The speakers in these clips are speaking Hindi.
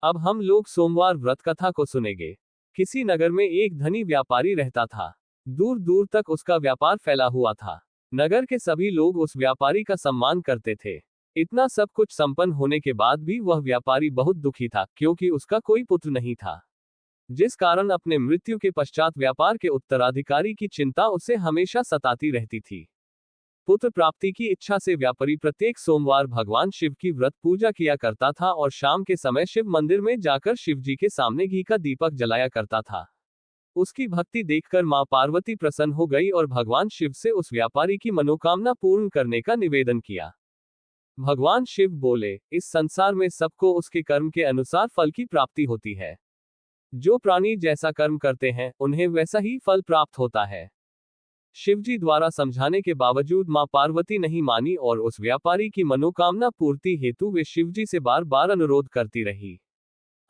अब हम लोग सोमवार व्रत कथा को सुनेंगे। किसी नगर में एक धनी व्यापारी रहता था। दूर दूर तक उसका व्यापार फैला हुआ था। नगर के सभी लोग उस व्यापारी का सम्मान करते थे। इतना सब कुछ संपन्न होने के बाद भी वह व्यापारी बहुत दुखी था, क्योंकि उसका कोई पुत्र नहीं था, जिस कारण अपने मृत्यु के पश्चात व्यापार के उत्तराधिकारी की चिंता उसे हमेशा सताती रहती थी। पुत्र प्राप्ति की इच्छा से व्यापारी प्रत्येक सोमवार भगवान शिव की व्रत पूजा किया करता था और शाम के समय शिव मंदिर में जाकर शिव जी के सामने घी का दीपक जलाया करता था। उसकी भक्ति देखकर मां पार्वती प्रसन्न हो गई और भगवान शिव से उस व्यापारी की मनोकामना पूर्ण करने का निवेदन किया। भगवान शिव बोले, इस संसार में सबको उसके कर्म के अनुसार फल की प्राप्ति होती है। जो प्राणी जैसा कर्म करते हैं उन्हें वैसा ही फल प्राप्त होता है। शिवजी द्वारा समझाने के बावजूद मां पार्वती नहीं मानी और उस व्यापारी की मनोकामना पूर्ति हेतु वे शिवजी से बार बार अनुरोध करती रही।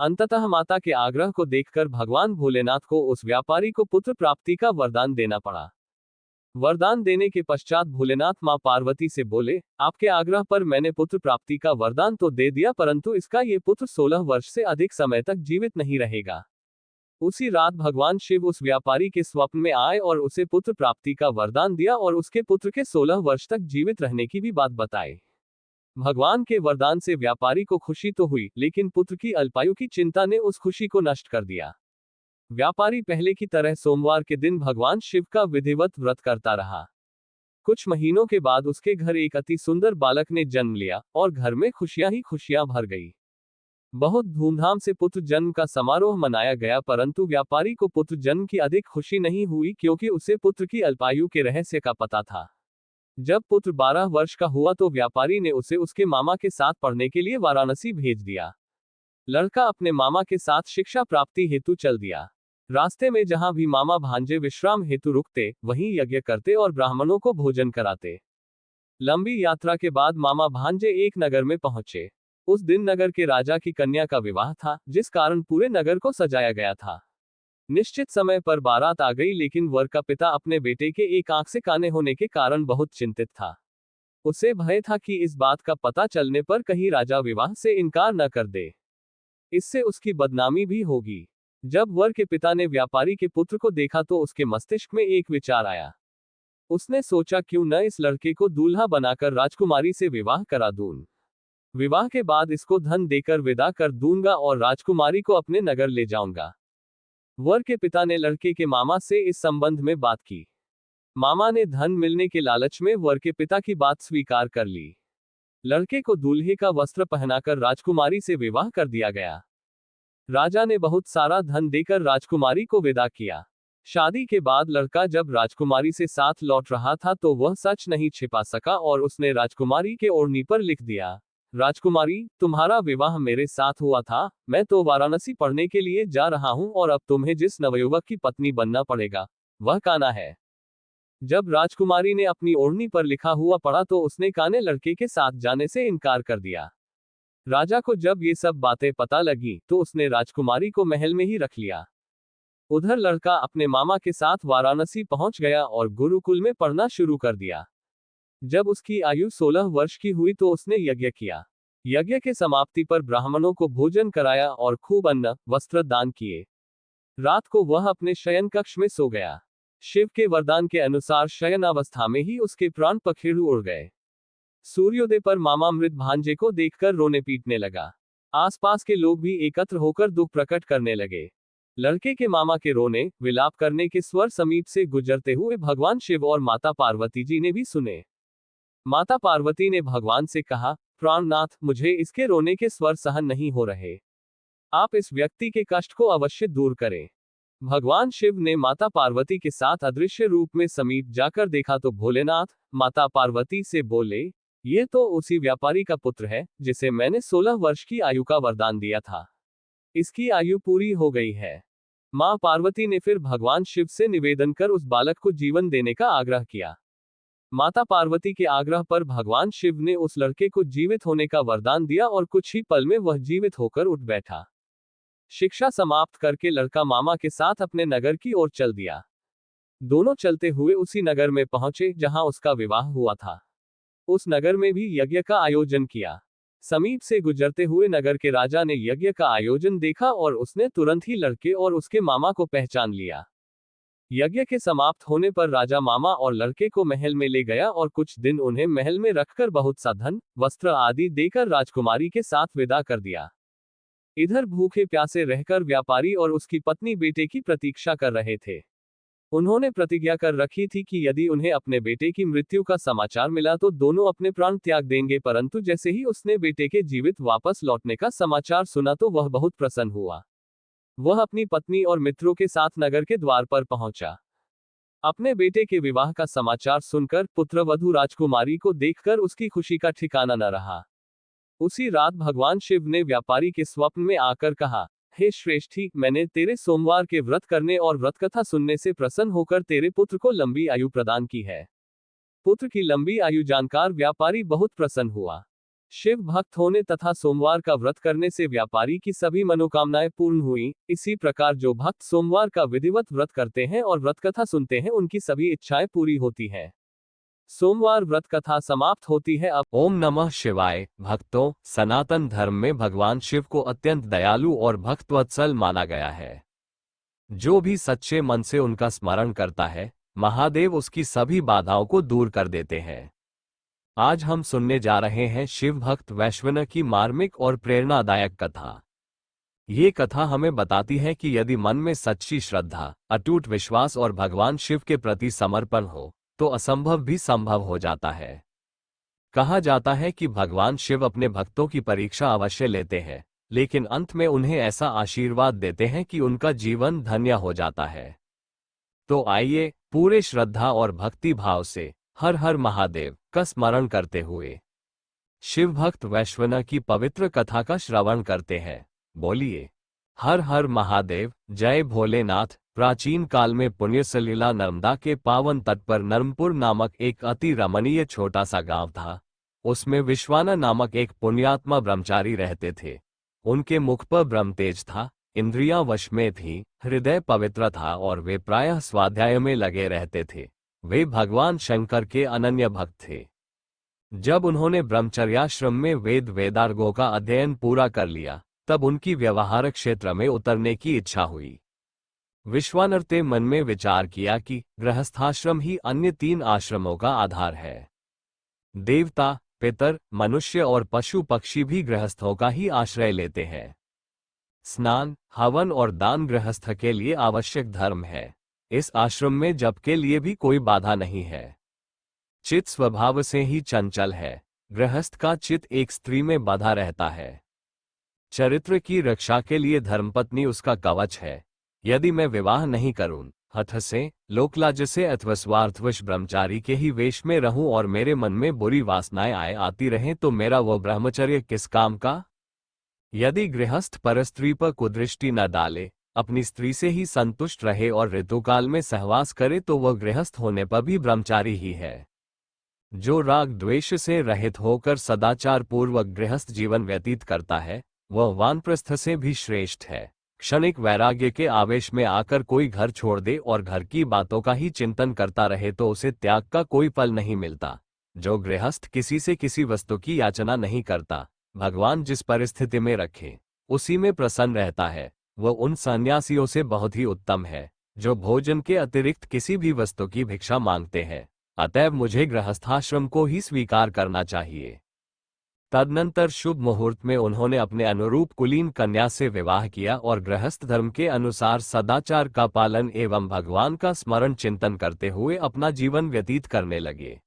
अंततः माता के आग्रह को देखकर भगवान भोलेनाथ को उस व्यापारी को पुत्र प्राप्ति का वरदान देना पड़ा। वरदान देने के पश्चात भोलेनाथ मां पार्वती से बोले, आपके आग्रह पर मैंने पुत्र प्राप्ति का वरदान तो दे दिया, परंतु इसका ये पुत्र 16 वर्ष से अधिक समय तक जीवित नहीं रहेगा। उसी रात भगवान शिव उस व्यापारी के स्वप्न में आए और उसे पुत्र प्राप्ति का वरदान दिया और उसके पुत्र के 16 वर्ष तक जीवित रहने की भी बात बताई। भगवान के वरदान से व्यापारी को खुशी तो हुई, लेकिन पुत्र की अल्पायु की चिंता ने उस खुशी को नष्ट कर दिया। व्यापारी पहले की तरह सोमवार के दिन भगवान शिव का विधिवत व्रत करता रहा। कुछ महीनों के बाद उसके घर एक अति सुंदर बालक ने जन्म लिया और घर में खुशियां ही खुशियां भर गई। बहुत धूमधाम से पुत्र जन्म का समारोह मनाया गया, परंतु व्यापारी को पुत्र जन्म की अधिक खुशी नहीं हुई, क्योंकि उसे पुत्र की अल्पायु के रहस्य का पता था। जब पुत्र 12 वर्ष का हुआ तो व्यापारी ने उसे उसके मामा के साथ पढ़ने के लिए वाराणसी भेज दिया। लड़का अपने मामा के साथ शिक्षा प्राप्ति हेतु चल दिया। रास्ते में जहां भी मामा भांजे विश्राम हेतु रुकते, वहीं यज्ञ करते और ब्राह्मणों को भोजन कराते। लंबी यात्रा के बाद मामा भांजे एक नगर में पहुंचे। उस दिन नगर के राजा की कन्या का विवाह था, जिस कारण पूरे नगर को सजाया गया था। निश्चित समय पर बारात आ गई, लेकिन वर का पिता अपने बेटे के एक आंख से काने होने के कारण बहुत चिंतित था। उसे भय था कि इस बात का पता चलने पर कहीं राजा विवाह से इनकार न कर दे, इससे उसकी बदनामी भी होगी। जब वर के पिता ने व्यापारी के पुत्र को देखा तो उसके मस्तिष्क में एक विचार आया। उसने सोचा, क्यों न इस लड़के को दूल्हा बनाकर राजकुमारी से विवाह करा दूं। विवाह के बाद इसको धन देकर विदा कर दूंगा और राजकुमारी को अपने नगर ले जाऊंगा। वर के पिता ने लड़के के मामा से इस संबंध में बात की। मामा ने धन मिलने के लालच में वर के पिता की बात स्वीकार कर ली। लड़के को दूल्हे का वस्त्र पहनाकर राजकुमारी से विवाह कर दिया गया। राजा ने बहुत सारा धन देकर राजकुमारी को विदा किया। शादी के बाद लड़का जब राजकुमारी से साथ लौट रहा था तो वह सच नहीं छिपा सका और उसने राजकुमारी के ओढ़नी पर लिख दिया, राजकुमारी, तुम्हारा विवाह मेरे साथ हुआ था, मैं तो वाराणसी पढ़ने के लिए जा रहा हूं और अब तुम्हें जिस नवयुवक की पत्नी बनना पड़ेगा वह कान्हा है। जब राजकुमारी ने अपनी ओढ़नी पर लिखा हुआ पढ़ा तो उसने कान्हे लड़के के साथ जाने से इनकार कर दिया। राजा को जब ये सब बातें पता लगी तो उसने राजकुमारी को महल में ही रख लिया। उधर लड़का अपने मामा के साथ वाराणसी पहुंच गया और गुरुकुल में पढ़ना शुरू कर दिया। जब उसकी आयु 16 वर्ष की हुई तो उसने यज्ञ किया। यज्ञ के समाप्ति पर ब्राह्मणों को भोजन कराया और खूब अन्न वस्त्र दान किए। रात को वह अपने शयन कक्ष में सो गया। शिव के वरदान के अनुसार शयन अवस्था में ही उसके प्राण पखेरु उड़ गए। सूर्योदय पर मामा मृत भांजे को देखकर रोने पीटने लगा। आसपास के लोग भी एकत्र होकर दुख प्रकट करने लगे। लड़के के मामा के रोने विलाप करने के स्वर समीप से गुजरते हुए भगवान शिव और माता पार्वती जी ने भी सुने। माता पार्वती ने भगवान से कहा, प्राणनाथ, मुझे इसके रोने के स्वर सहन नहीं हो रहे। आप इस व्यक्ति के कष्ट को अवश्य दूर करें। भगवान शिव ने माता पार्वती के साथ अदृश्य रूप में समीप जाकर देखा तो भोलेनाथ माता पार्वती से बोले, ये तो उसी व्यापारी का पुत्र है जिसे मैंने 16 वर्ष की आयु का वरदान दिया था। इसकी आयु पूरी हो गई है। मां पार्वती ने फिर भगवान शिव से निवेदन कर उस बालक को जीवन देने का आग्रह किया। माता पार्वती के आग्रह पर भगवान शिव ने उस लड़के को जीवित होने का वरदान दिया और कुछ ही पल में वह जीवित होकर उठ बैठा। शिक्षा समाप्त करके लड़का मामा के साथ अपने नगर की ओर चल दिया। दोनों चलते हुए उसी नगर में पहुंचे जहां उसका विवाह हुआ था। उस नगर में भी यज्ञ का आयोजन किया। समीप से गुजरते हुए नगर के राजा ने यज्ञ का आयोजन देखा और उसने तुरंत ही लड़के और उसके मामा को पहचान लिया। यज्ञ के समाप्त होने पर राजा मामा और लड़के को महल में ले गया और कुछ दिन उन्हें महल में रखकर बहुत सा धन, वस्त्र आदि देकर राजकुमारी के साथ विदा कर दिया। इधर भूखे प्यासे रहकर व्यापारी और उसकी पत्नी बेटे की प्रतीक्षा कर रहे थे। उन्होंने प्रतिज्ञा कर रखी थी कि यदि उन्हें अपने बेटे की मृत्यु का समाचार मिला तो दोनों अपने प्राण त्याग देंगे, परंतु जैसे ही उसने बेटे के जीवित वापस लौटने का समाचार सुना तो वह बहुत प्रसन्न हुआ। वह अपनी पत्नी और मित्रों के साथ नगर के द्वार पर पहुंचा। अपने बेटे के विवाह का समाचार सुनकर पुत्रवधू राजकुमारी को देखकर उसकी खुशी का ठिकाना न रहा। उसी रात भगवान शिव ने व्यापारी के स्वप्न में आकर कहा, हे श्रेष्ठी, मैंने तेरे सोमवार के व्रत करने और व्रत कथा सुनने से प्रसन्न होकर तेरे पुत्र को लंबी आयु प्रदान की है। पुत्र की लंबी आयु जानकर व्यापारी बहुत प्रसन्न हुआ। शिव भक्त होने तथा सोमवार का व्रत करने से व्यापारी की सभी मनोकामनाएं पूर्ण हुई। इसी प्रकार जो भक्त सोमवार का विधिवत व्रत करते हैं और व्रत कथा सुनते हैं उनकी सभी इच्छाएं पूरी होती हैं। सोमवार व्रत कथा समाप्त होती है। अब ओम नमः शिवाय। भक्तों, सनातन धर्म में भगवान शिव को अत्यंत दयालु और भक्तवत्सल माना गया है। जो भी सच्चे मन से उनका स्मरण करता है, महादेव उसकी सभी बाधाओं को दूर कर देते हैं। आज हम सुनने जा रहे हैं शिव भक्त वैश्वन की मार्मिक और प्रेरणादायक कथा। ये कथा हमें बताती है कि यदि मन में सच्ची श्रद्धा, अटूट विश्वास और भगवान शिव के प्रति समर्पण हो तो असंभव भी संभव हो जाता है। कहा जाता है कि भगवान शिव अपने भक्तों की परीक्षा अवश्य लेते हैं, लेकिन अंत में उन्हें ऐसा आशीर्वाद देते हैं कि उनका जीवन धन्य हो जाता है। तो आइए पूरे श्रद्धा और भक्ति भाव से हर हर महादेव का स्मरण करते हुए शिव भक्त वैश्वना की पवित्र कथा का श्रवण करते हैं। बोलिए हर हर महादेव, जय भोलेनाथ। प्राचीन काल में पुण्य सलीला नर्मदा के पावन तट पर नर्मपुर नामक एक अति रमणीय छोटा सा गांव था। उसमें विश्वाना नामक एक पुण्यात्मा ब्रह्मचारी रहते थे। उनके मुख पर ब्रह्म तेज था, इंद्रियां वश में थी, हृदय पवित्र था और वे प्रायः स्वाध्याय में लगे रहते थे। वे भगवान शंकर के अनन्य भक्त थे। जब उन्होंने ब्रह्मचर्याश्रम में वेदार्गों का अध्ययन पूरा कर लिया, तब उनकी व्यवहारिक क्षेत्र में उतरने की इच्छा हुई। विश्वानर ने मन में विचार किया कि गृहस्थाश्रम ही अन्य 3 आश्रमों का आधार है। देवता, पितर, मनुष्य और पशु पक्षी भी गृहस्थों का ही आश्रय लेते हैं। स्नान, हवन और दान गृहस्थ के लिए आवश्यक धर्म है। इस आश्रम में जप के लिए भी कोई बाधा नहीं है। चित्त स्वभाव से ही चंचल है। गृहस्थ का चित्त एक स्त्री में बंधा रहता है। चरित्र की रक्षा के लिए धर्मपत्नी उसका कवच है। यदि मैं विवाह नहीं करूं, हठ से, लोकलाज से अथवा स्वार्थवश ब्रह्मचारी के ही वेश में रहूं और मेरे मन में बुरी वासनाएं आती रहें तो मेरा वो ब्रह्मचर्य किस काम का। यदि गृहस्थ परस्त्री पर कुदृष्टि न डाले, अपनी स्त्री से ही संतुष्ट रहे और ऋतुकाल में सहवास करे तो वह गृहस्थ होने पर भी ब्रह्मचारी ही है। जो राग द्वेष से रहित होकर सदाचार पूर्वक गृहस्थ जीवन व्यतीत करता है, वह वानप्रस्थ से भी श्रेष्ठ है। क्षणिक वैराग्य के आवेश में आकर कोई घर छोड़ दे और घर की बातों का ही चिंतन करता रहे तो उसे त्याग का कोई फल नहीं मिलता। जो गृहस्थ किसी से किसी वस्तु की याचना नहीं करता, भगवान जिस परिस्थिति में रखे उसी में प्रसन्न रहता है, वह उन सन्यासियों से बहुत ही उत्तम है जो भोजन के अतिरिक्त किसी भी वस्तु की भिक्षा मांगते हैं। अतएव मुझे गृहस्थाश्रम को ही स्वीकार करना चाहिए। तदनंतर शुभ मुहूर्त में उन्होंने अपने अनुरूप कुलीन कन्या से विवाह किया और गृहस्थ धर्म के अनुसार सदाचार का पालन एवं भगवान का स्मरण चिंतन करते हुए अपना जीवन व्यतीत करने लगे।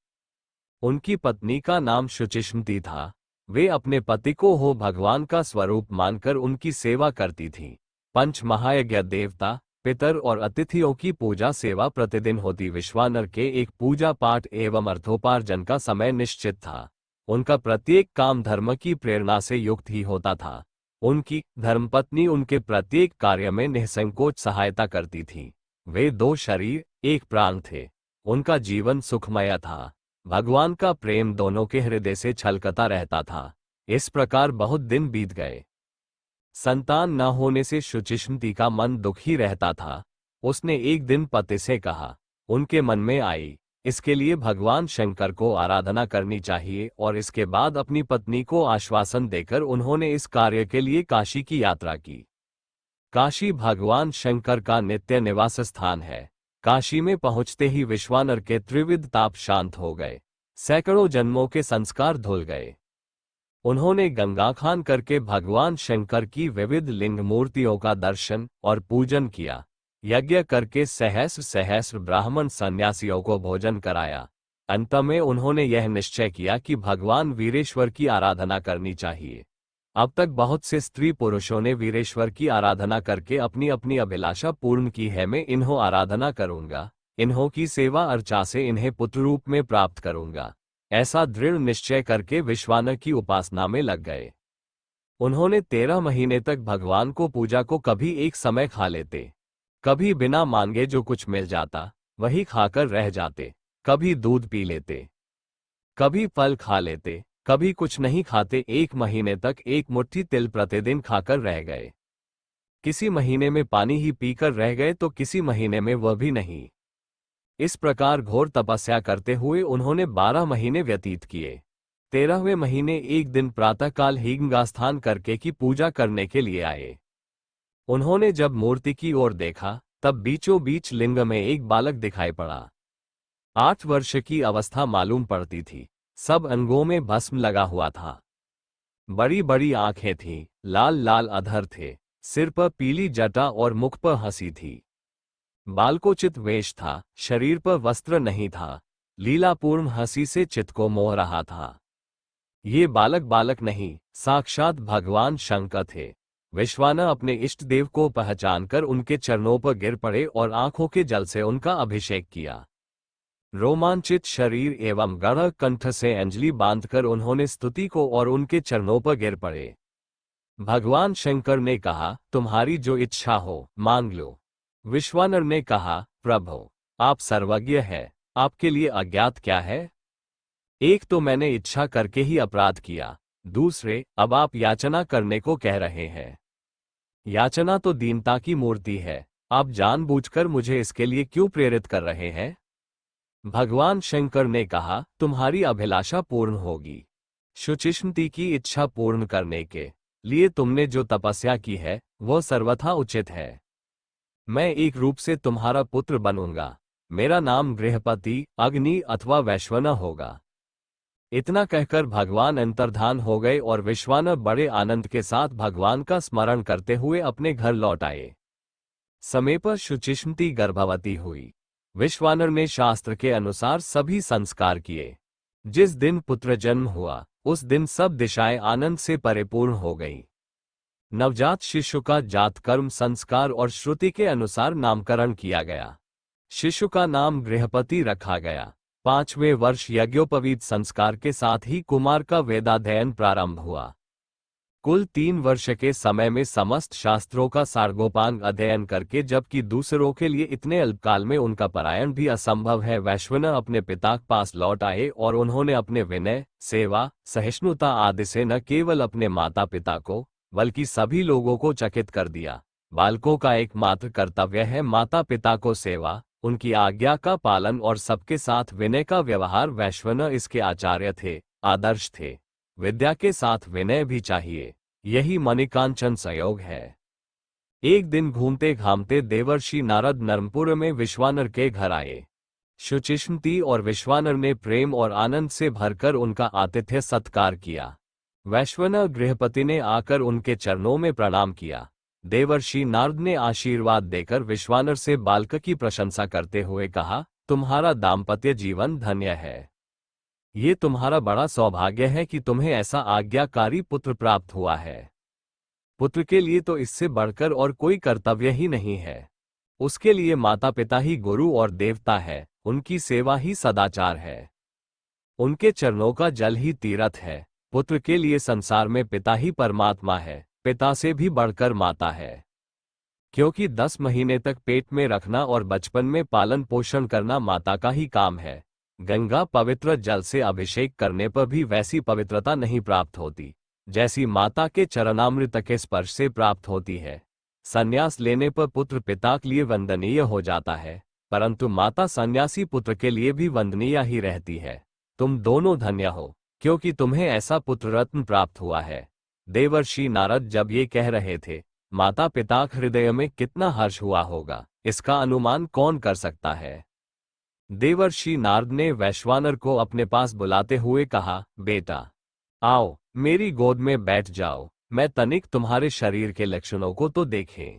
उनकी पत्नी का नाम शुचिष्मती था। वे अपने पति को हो भगवान का स्वरूप मानकर उनकी सेवा करती थीं। पंच महायज्ञ, देवता, पितर और अतिथियों की पूजा सेवा प्रतिदिन होती। विश्वानर के एक पूजा पाठ एवं अर्थोपार्जन का समय निश्चित था। उनका प्रत्येक काम धर्म की प्रेरणा से युक्त ही होता था। उनकी धर्मपत्नी उनके प्रत्येक कार्य में निःसंकोच सहायता करती थी। वे 2 शरीर 1 प्राण थे। उनका जीवन सुखमय था। भगवान का प्रेम दोनों के हृदय से छलकता रहता था। इस प्रकार बहुत दिन बीत गए। संतान न होने से शुचिष्मती का मन दुखी रहता था। उसने एक दिन पति से कहा, उनके मन में आई इसके लिए भगवान शंकर को आराधना करनी चाहिए और इसके बाद अपनी पत्नी को आश्वासन देकर उन्होंने इस कार्य के लिए काशी की यात्रा की। काशी भगवान शंकर का नित्य निवास स्थान है। काशी में पहुंचते ही विश्वानर के त्रिविध ताप शांत हो गए, सैकड़ों जन्मों के संस्कार धुल गए। उन्होंने गंगा खान करके भगवान शंकर की विविध लिंग मूर्तियों का दर्शन और पूजन किया। यज्ञ करके सहस्र सहस्र ब्राह्मण सन्यासियों को भोजन कराया। अंत में उन्होंने यह निश्चय किया कि भगवान वीरेश्वर की आराधना करनी चाहिए। अब तक बहुत से स्त्री पुरुषों ने वीरेश्वर की आराधना करके अपनी अपनी अभिलाषा पूर्ण की है। मैं इन्हों आराधना करूंगा, इन्हों की सेवा अर्चा से इन्हें पुत्र रूप में प्राप्त करूंगा, ऐसा दृढ़ निश्चय करके विश्वानर की उपासना में लग गए। उन्होंने 13 महीने तक भगवान को पूजा को कभी एक समय खा लेते, कभी बिना मांगे जो कुछ मिल जाता वही खाकर रह जाते, कभी दूध पी लेते, कभी फल खा लेते, कभी कुछ नहीं खाते। 1 महीने तक एक मुट्ठी तिल प्रतिदिन खाकर रह गए। किसी महीने में पानी ही पीकर रह गए तो किसी महीने में वह भी नहीं। इस प्रकार घोर तपस्या करते हुए उन्होंने 12 महीने व्यतीत किए। 13वें महीने एक दिन प्रातःकाल ही गंगा स्नान करके की पूजा करने के लिए आए। उन्होंने जब मूर्ति की ओर देखा तब बीचों बीच लिंग में एक बालक दिखाई पड़ा। 8 वर्ष की अवस्था मालूम पड़ती थी। सब अंगों में भस्म लगा हुआ था। बड़ी बड़ी आंखें थीं, लाल लाल अधर थे, सिर पर पीली जटा और मुख पर हंसी थी। बालकोचित वेश था, शरीर पर वस्त्र नहीं था। लीलापूर्ण हंसी से चित्त को मोह रहा था। ये बालक बालक नहीं, साक्षात भगवान शंकर थे। विश्वानर अपने इष्ट देव को पहचानकर उनके चरणों पर गिर पड़े और आंखों के जल से उनका अभिषेक किया। रोमांचित शरीर एवं गढ़ कंठ से अंजलि बांधकर उन्होंने स्तुति को और उनके चरणों पर गिर पड़े। भगवान शंकर ने कहा, तुम्हारी जो इच्छा हो मांग लो। विश्वानर ने कहा, प्रभु आप सर्वज्ञ है, आपके लिए अज्ञात क्या है? एक तो मैंने इच्छा करके ही अपराध किया, दूसरे अब आप याचना करने को कह रहे हैं। याचना तो दीनता की मूर्ति है, आप जानबूझकर मुझे इसके लिए क्यों प्रेरित कर रहे हैं? भगवान शंकर ने कहा, तुम्हारी अभिलाषा पूर्ण होगी। शुचिष्मति की इच्छा पूर्ण करने के लिए तुमने जो तपस्या की है वह सर्वथा उचित है। मैं एक रूप से तुम्हारा पुत्र बनूंगा। मेरा नाम गृहपति, अग्नि अथवा वैश्वानर होगा। इतना कहकर भगवान अंतर्धान हो गए और विश्वानर बड़े आनंद के साथ भगवान का स्मरण करते हुए अपने घर लौट आए। समय पर शुचिष्मति गर्भवती हुई। विश्वानर ने शास्त्र के अनुसार सभी संस्कार किए। जिस दिन पुत्र जन्म हुआ उस दिन सब दिशाएं आनंद से परिपूर्ण हो गईं। नवजात शिशु का जात कर्म संस्कार और श्रुति के अनुसार नामकरण किया गया। शिशु का नाम गृहपति रखा गया। 5वें वर्ष यज्ञोपवीत संस्कार के साथ ही कुमार का वेदाध्ययन प्रारंभ हुआ। कुल 3 वर्ष के समय में समस्त शास्त्रों का सारगोपांग अध्ययन करके, जबकि दूसरों के लिए इतने अल्पकाल में उनका पारायण भी असंभव है, वैश्वानर अपने पिता के पास लौट आए और उन्होंने अपने विनय, सेवा, सहिष्णुता आदि से न केवल अपने माता पिता को बल्कि सभी लोगों को चकित कर दिया। बालकों का एकमात्र कर्तव्य है माता पिता को सेवा, उनकी आज्ञा का पालन और सबके साथ विनय का व्यवहार। वैश्वानर इसके आचार्य थे, आदर्श थे। विद्या के साथ विनय भी चाहिए, यही मणिकांचन संयोग है। एक दिन घूमते घामते देवर्षि नारद नर्मपुर में विश्वानर के घर आए। शुचिष्मति और विश्वानर ने प्रेम और आनंद से भरकर उनका आतिथ्य सत्कार किया। वैश्वानर गृहपति ने आकर उनके चरणों में प्रणाम किया। देवर्षि नारद ने आशीर्वाद देकर विश्वानर से बालक की प्रशंसा करते हुए कहा, तुम्हारा दाम्पत्य जीवन धन्य है। ये तुम्हारा बड़ा सौभाग्य है कि तुम्हें ऐसा आज्ञाकारी पुत्र प्राप्त हुआ है। पुत्र के लिए तो इससे बढ़कर और कोई कर्तव्य ही नहीं है। उसके लिए माता पिता ही गुरु और देवता है, उनकी सेवा ही सदाचार है, उनके चरणों का जल ही तीर्थ है। पुत्र के लिए संसार में पिता ही परमात्मा है, पिता से भी बढ़कर माता है। क्योंकि 10 महीने तक पेट में रखना और बचपन में पालन पोषण करना माता का ही काम है। गंगा पवित्र जल से अभिषेक करने पर भी वैसी पवित्रता नहीं प्राप्त होती जैसी माता के चरणामृत के स्पर्श से प्राप्त होती है। संन्यास लेने पर पुत्र पिता के लिए वंदनीय हो जाता है, परंतु माता सन्यासी पुत्र के लिए भी वंदनीय ही रहती है। तुम दोनों धन्य हो, क्योंकि तुम्हें ऐसा पुत्र रत्न प्राप्त हुआ है। देवर्षि नारद जब ये कह रहे थे, माता पिता हृदय में कितना हर्ष हुआ होगा, इसका अनुमान कौन कर सकता है। देवर्षि नारद ने वैश्वानर को अपने पास बुलाते हुए कहा, बेटा आओ, मेरी गोद में बैठ जाओ, मैं तनिक तुम्हारे शरीर के लक्षणों को तो देखें।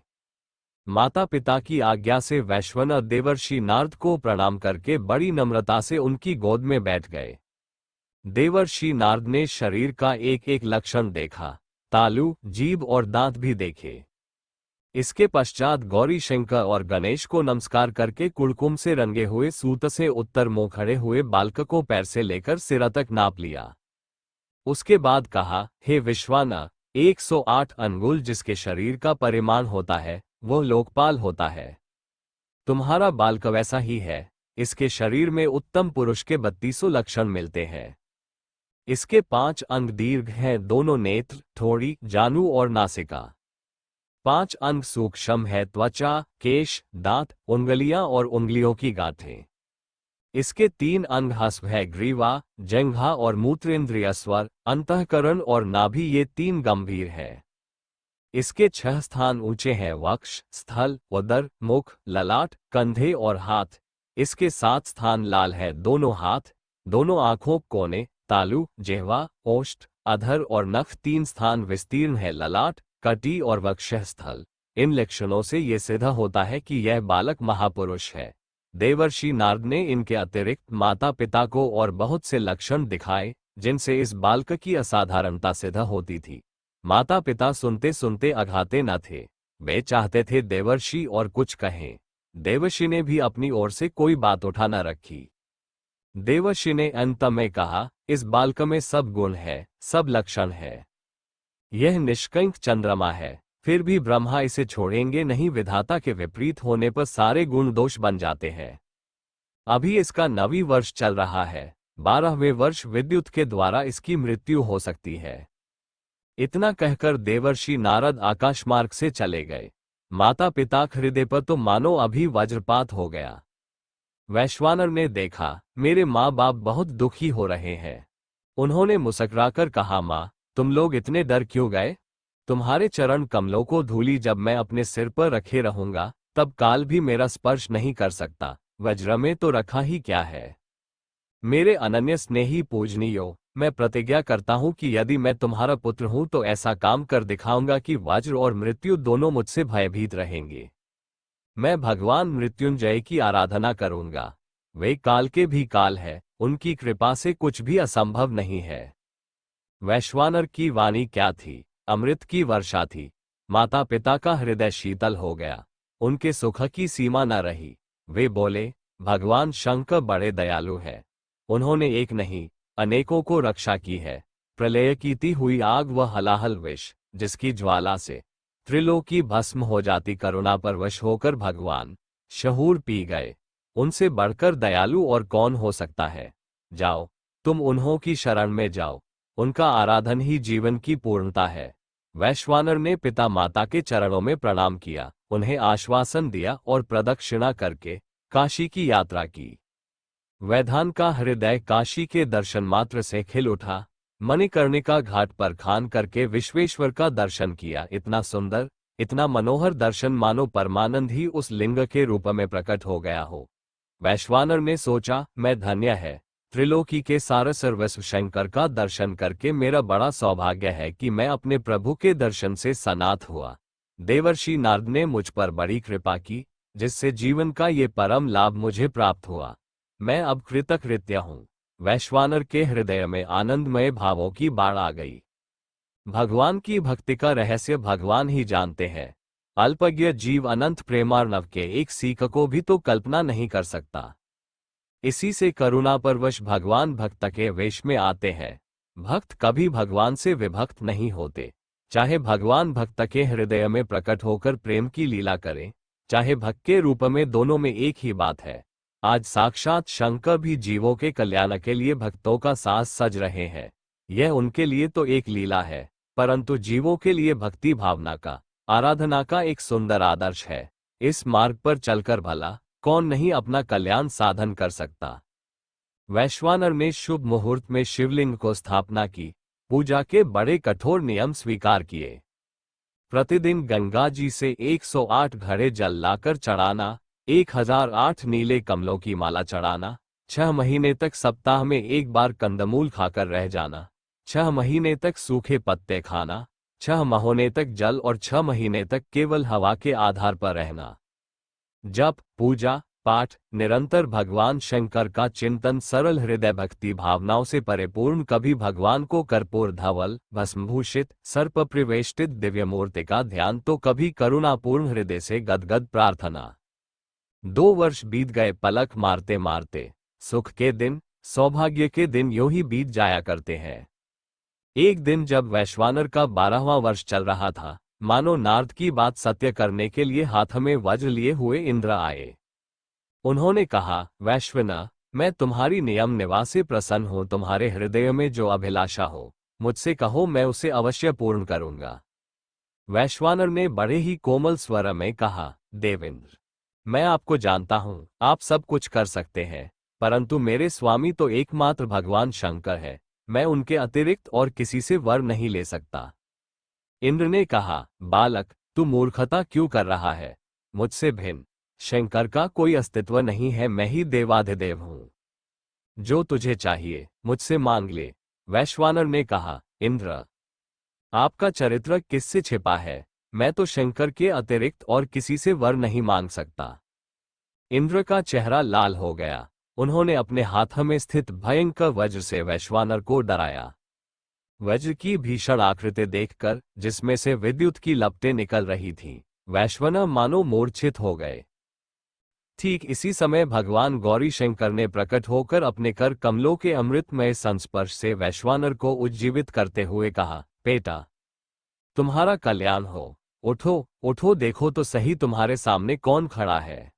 माता पिता की आज्ञा से वैश्वानर देवर्षि नारद को प्रणाम करके बड़ी नम्रता से उनकी गोद में बैठ गए। देवर्षि नारद ने शरीर का एक एक लक्षण देखा, तालु, जीभ और दांत भी देखे। इसके पश्चात गौरी शंकर और गणेश को नमस्कार करके कुड़कुम से रंगे हुए सूत से उत्तर मुंह खड़े हुए बालक को पैर से लेकर सिर तक नाप लिया। उसके बाद कहा, हे विश्वाना, 108 अंगुल जिसके शरीर का परिमाण होता है वो लोकपाल होता है। तुम्हारा बालक वैसा ही है। इसके शरीर में उत्तम पुरुष के 32 लक्षण मिलते हैं। इसके 5 अंग दीर्घ हैं, दोनों नेत्र, ठोड़ी, जानु और नासिका। 5 अंग सूक्ष्म है, त्वचा, केश, दांत, उंगलियां और उंगलियों की गांठें। इसके 3 अंग हस्व है, ग्रीवा, जंघा और मूत्रेंद्रिय, स्वर, अंतःकरण और नाभि, ये 3 गंभीर है। इसके 6 स्थान ऊंचे हैं, वक्ष, स्थल, उदर, मुख, ललाट, कंधे और हाथ। इसके 7 स्थान लाल है, दोनों हाथ, दोनों आंखों, कोने, तालु, जिह्वा, ओष्ठ, अधर और नख। 3 स्थान विस्तीर्ण है, ललाट, कटी और वक्षस्थल। इन लक्षणों से ये सिद्ध होता है कि यह बालक महापुरुष है। देवर्षि नारद ने इनके अतिरिक्त माता पिता को और बहुत से लक्षण दिखाए जिनसे इस बालक की असाधारणता सिद्ध होती थी। माता पिता सुनते सुनते अघाते न थे। वे चाहते थे देवर्षि और कुछ कहें। देवर्षि ने भी अपनी ओर से कोई बात उठा न रखी। देवर्षि ने अंत में कहा, इस बालक में सब गुण है, सब लक्षण है। यह निष्कंक चंद्रमा है, फिर भी ब्रह्मा इसे छोड़ेंगे नहीं। विधाता के विपरीत होने पर सारे गुण दोष बन जाते हैं। अभी इसका 9वीं वर्ष चल रहा है, 12वें वर्ष विद्युत के द्वारा इसकी मृत्यु हो सकती है। इतना कहकर देवर्षि नारद आकाश मार्ग से चले गए। माता पिता हृदय पर तो मानो अभी वज्रपात हो गया। वैश्वानर ने देखा, मेरे माँ बाप बहुत दुखी हो रहे हैं। उन्होंने मुस्कुराकर कहा, माँ, तुम लोग इतने डर क्यों गए? तुम्हारे चरण कमलों को धूली जब मैं अपने सिर पर रखे रहूंगा तब काल भी मेरा स्पर्श नहीं कर सकता। वज्र में तो रखा ही क्या है। मेरे अनन्य स्नेही पूजनीयो, मैं प्रतिज्ञा करता हूं कि यदि मैं तुम्हारा पुत्र हूं तो ऐसा काम कर दिखाऊंगा कि वज्र और मृत्यु दोनों मुझसे भयभीत रहेंगे। मैं भगवान मृत्युंजय की आराधना करूंगा। वे काल के भी काल है, उनकी कृपा से कुछ भी असंभव नहीं है। वैश्वानर की वाणी क्या थी, अमृत की वर्षा थी। माता पिता का हृदय शीतल हो गया, उनके सुख की सीमा न रही। वे बोले, भगवान शंकर बड़े दयालु है। उन्होंने एक नहीं अनेकों को रक्षा की है। प्रलय कीती हुई आग व हलाहल विष, जिसकी ज्वाला से त्रिलोकी भस्म हो जाती, करुणा पर वश होकर भगवान शहूर पी गए। उनसे बढ़कर दयालु और कौन हो सकता है। जाओ, तुम उन्हों की शरण में जाओ, उनका आराधन ही जीवन की पूर्णता है। वैश्वानर ने पिता माता के चरणों में प्रणाम किया, उन्हें आश्वासन दिया और प्रदक्षिणा करके काशी की यात्रा की। वैधान का हृदय काशी के दर्शन मात्र से खिल उठा। मणिकर्णिका घाट पर खान करके विश्वेश्वर का दर्शन किया। इतना सुंदर, इतना मनोहर दर्शन मानो परमानंद ही उस लिंग के रूप में प्रकट हो गया हो। वैश्वानर ने सोचा, मैं धन्य है। त्रिलोकी के सार सर्वस्व शंकर का दर्शन करके मेरा बड़ा सौभाग्य है कि मैं अपने प्रभु के दर्शन से सनाथ हुआ। देवर्षि नारद ने मुझ पर बड़ी कृपा की, जिससे जीवन का ये परम लाभ मुझे प्राप्त हुआ। मैं अब कृतकृत्य हूँ। वैश्वानर के हृदय में आनंदमय भावों की बाढ़ आ गई। भगवान की भक्ति का रहस्य भगवान ही जानते हैं। अल्पज्ञ जीव अनंत प्रेमार्णव के एक सीख को भी तो कल्पना नहीं कर सकता। इसी से करुणा परवश भगवान भक्त के वेश में आते हैं। भक्त कभी भगवान से विभक्त नहीं होते। चाहे भगवान भक्त के हृदय में प्रकट होकर प्रेम की लीला करें, चाहे भक्त के रूप में, दोनों में एक ही बात है। आज साक्षात शंकर भी जीवों के कल्याण के लिए भक्तों का साथ सज रहे हैं। यह उनके लिए तो एक लीला है, परंतु जीवों के लिए भक्ति भावना का, आराधना का एक सुंदर आदर्श है। इस मार्ग पर चलकर भला कौन नहीं अपना कल्याण साधन कर सकता। वैश्वानर ने शुभ मुहूर्त में शिवलिंग को स्थापना की, पूजा के बड़े कठोर नियम स्वीकार किए। प्रतिदिन गंगा जी से 108 घड़े जल लाकर चढ़ाना, 1008 नीले कमलों की माला चढ़ाना, 6 महीने तक सप्ताह में एक बार कंदमूल खाकर रह जाना, 6 महीने तक सूखे पत्ते खाना, 6 महीने तक जल और 6 महीने तक केवल हवा के आधार पर रहना। जप, पूजा पाठ, निरंतर भगवान शंकर का चिंतन, सरल हृदय भक्ति भावनाओं से परिपूर्ण, कभी भगवान को कर्पूर धवल भस्मभूषित सर्प प्रिवेष्टित दिव्य मूर्ति का ध्यान, तो कभी करुणापूर्ण हृदय से गदगद प्रार्थना। 2 वर्ष बीत गए पलक मारते मारते। सुख के दिन, सौभाग्य के दिन यूं ही बीत जाया करते हैं। एक दिन जब वैश्वानर का 12वां वर्ष चल रहा था, मानो नारद की बात सत्य करने के लिए हाथ में वज्र लिए हुए इंद्र आए। उन्होंने कहा, वैश्वना, मैं तुम्हारी नियम निवासी प्रसन्न हूं। तुम्हारे हृदय में जो अभिलाषा हो मुझसे कहो, मैं उसे अवश्य पूर्ण करूंगा। वैश्वानर ने बड़े ही कोमल स्वर में कहा, देवेंद्र, मैं आपको जानता हूं, आप सब कुछ कर सकते हैं, परंतु मेरे स्वामी तो एकमात्र भगवान शंकर है। मैं उनके अतिरिक्त और किसी से वर नहीं ले सकता। इंद्र ने कहा, बालक, तू मूर्खता क्यों कर रहा है? मुझसे भिन्न शंकर का कोई अस्तित्व नहीं है। मैं ही देवाधिदेव हूं। जो तुझे चाहिए मुझसे मांग ले। वैश्वानर ने कहा, इंद्र, आपका चरित्र किससे छिपा है? मैं तो शंकर के अतिरिक्त और किसी से वर नहीं मांग सकता। इंद्र का चेहरा लाल हो गया। उन्होंने अपने हाथ में स्थित भयंकर वज्र से वैश्वानर को डराया। वज्र की भीषण आकृति देखकर, जिसमें से विद्युत की लपटें निकल रही थीं, वैश्वानर मानो मूर्छित हो गए। ठीक इसी समय भगवान गौरी शंकर ने प्रकट होकर अपने कर कमलों के अमृतमय संस्पर्श से वैश्वानर को उज्जीवित करते हुए कहा, बेटा, तुम्हारा कल्याण हो। उठो उठो, देखो तो सही तुम्हारे सामने कौन खड़ा है।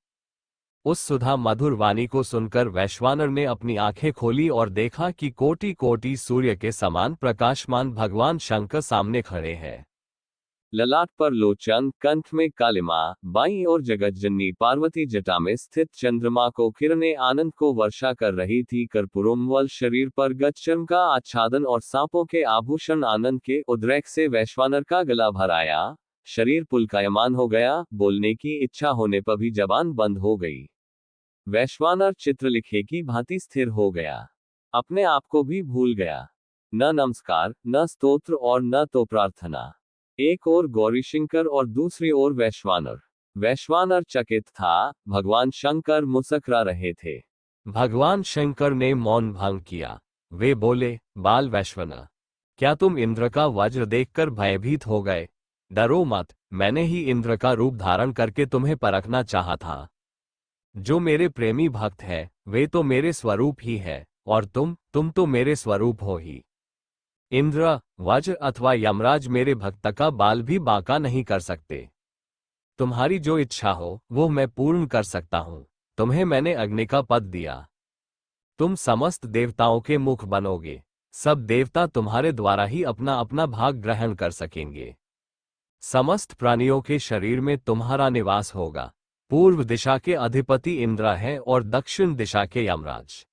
उस सुधा मधुर वाणी को सुनकर वैश्वानर ने अपनी आंखें खोली और देखा कि कोटि कोटि सूर्य के समान प्रकाशमान भगवान शंकर सामने खड़े हैं। ललाट पर लोचन, कंठ में कालिमा, बाईं ओर जगतजननी पार्वती जटा में स्थित चंद्रमा को किरणें आनंद को वर्षा कर रही थी। कर्पूरोम्वल शरीर पर गजचर्म का आच्छादन और सांपों के आभूषण आनंद के उद्रेक से वैश्वानर का गला भर आया, शरीर पुलकायमान हो गया, बोलने की इच्छा होने पर भी जबान बंद हो गई। वैश्वानर चित्रलिखे की भांति स्थिर हो गया, अपने आप को भी भूल गया। न नमस्कार, न स्तोत्र और न तो प्रार्थना। एक ओर गौरीशंकर और दूसरी ओर वैश्वानर। वैश्वानर चकित था, भगवान शंकर मुस्कुरा रहे थे। भगवान शंकर ने मौन भंग किया। वे बोले, बाल वैश्वानर, क्या तुम इंद्र का वज्र देखकर भयभीत हो गए? डरो मत, मैंने ही इंद्र का रूप धारण करके तुम्हें परखना चाहा था। जो मेरे प्रेमी भक्त है वे तो मेरे स्वरूप ही है, और तुम तो मेरे स्वरूप हो ही। इंद्र, वज्र अथवा यमराज मेरे भक्त का बाल भी बांका नहीं कर सकते। तुम्हारी जो इच्छा हो वो मैं पूर्ण कर सकता हूं। तुम्हें मैंने अग्नि का पद दिया, तुम समस्त देवताओं के मुख बनोगे। सब देवता तुम्हारे द्वारा ही अपना अपना भाग ग्रहण कर सकेंगे। समस्त प्राणियों के शरीर में तुम्हारा निवास होगा। पूर्व दिशा के अधिपति इंद्र हैं और दक्षिण दिशा के यमराज।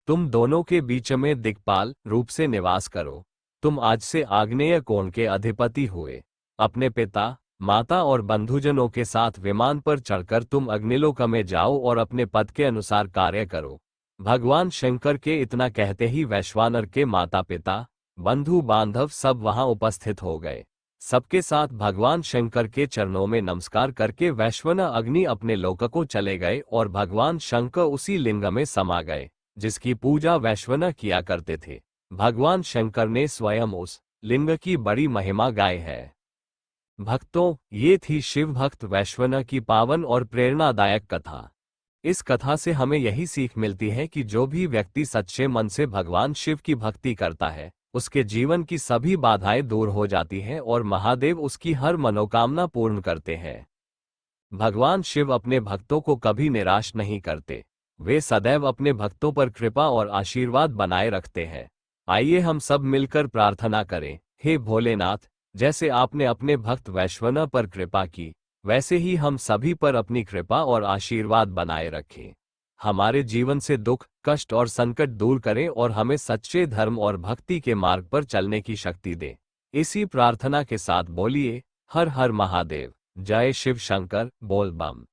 तुम दोनों के बीच में दिक्पाल रूप से निवास करो। तुम आज से आग्नेय कोण के अधिपति हुए। अपने पिता, माता और बंधुजनों के साथ विमान पर चढ़कर तुम अग्निलोक में जाओ और अपने पद के अनुसार कार्य करो। भगवान शंकर के इतना कहते ही वैश्वानर के माता पिता, बंधु बांधव सब वहां उपस्थित हो गए। सबके साथ भगवान शंकर के चरणों में नमस्कार करके वैश्वानर अग्नि अपने लोक को चले गए और भगवान शंकर उसी लिंग में समा गए जिसकी पूजा वैश्वानर किया करते थे। भगवान शंकर ने स्वयं उस लिंग की बड़ी महिमा गाई है। भक्तों, ये थी शिव भक्त वैश्वानर की पावन और प्रेरणादायक कथा। इस कथा से हमें यही सीख मिलती है कि जो भी व्यक्ति सच्चे मन से भगवान शिव की भक्ति करता है, उसके जीवन की सभी बाधाएं दूर हो जाती हैं और महादेव उसकी हर मनोकामना पूर्ण करते हैं। भगवान शिव अपने भक्तों को कभी निराश नहीं करते। वे सदैव अपने भक्तों पर कृपा और आशीर्वाद बनाए रखते हैं। आइए हम सब मिलकर प्रार्थना करें, हे भोलेनाथ, जैसे आपने अपने भक्त वैश्वानर पर कृपा की, वैसे ही हम सभी पर अपनी कृपा और आशीर्वाद बनाए रखें। हमारे जीवन से दुख, कष्ट और संकट दूर करें और हमें सच्चे धर्म और भक्ति के मार्ग पर चलने की शक्ति दे। इसी प्रार्थना के साथ बोलिए, हर हर महादेव, जय शिव शंकर, बोल बम।